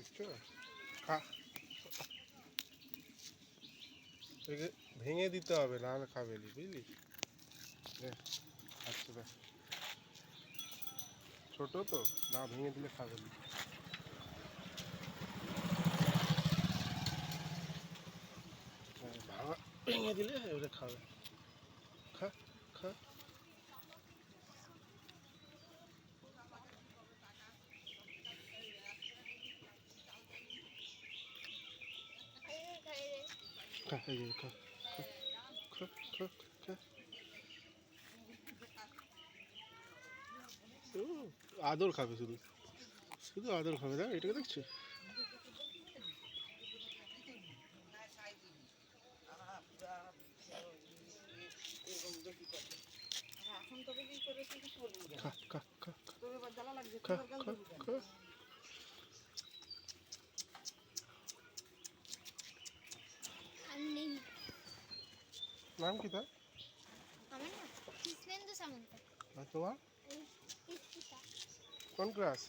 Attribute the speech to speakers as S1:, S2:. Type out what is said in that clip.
S1: দেখছো? খা, একে ভেঙে দিতে হবে, নাহলে খাবে নি, বুঝলি? দেখ, আচ্ছা দেখ, ছোট তো, না ভেঙে দিলে খাবে নি। ভাঙা ভেঙে দিলে এবারে খাবে। খা, খা। খা, এই যে খা, খা, খা, খা, খা। আদর খাবে শুধু, শুধু আদর খাবে। দেখ এটাকে দেখছি। খা, খা, খা, খা, খা, খা। নাম কি তার?
S2: আমার না কৃষ্ণেন্দু সামন্ত।
S1: আর তোমার?
S2: ইস্পিতা।
S1: কোন ক্লাস?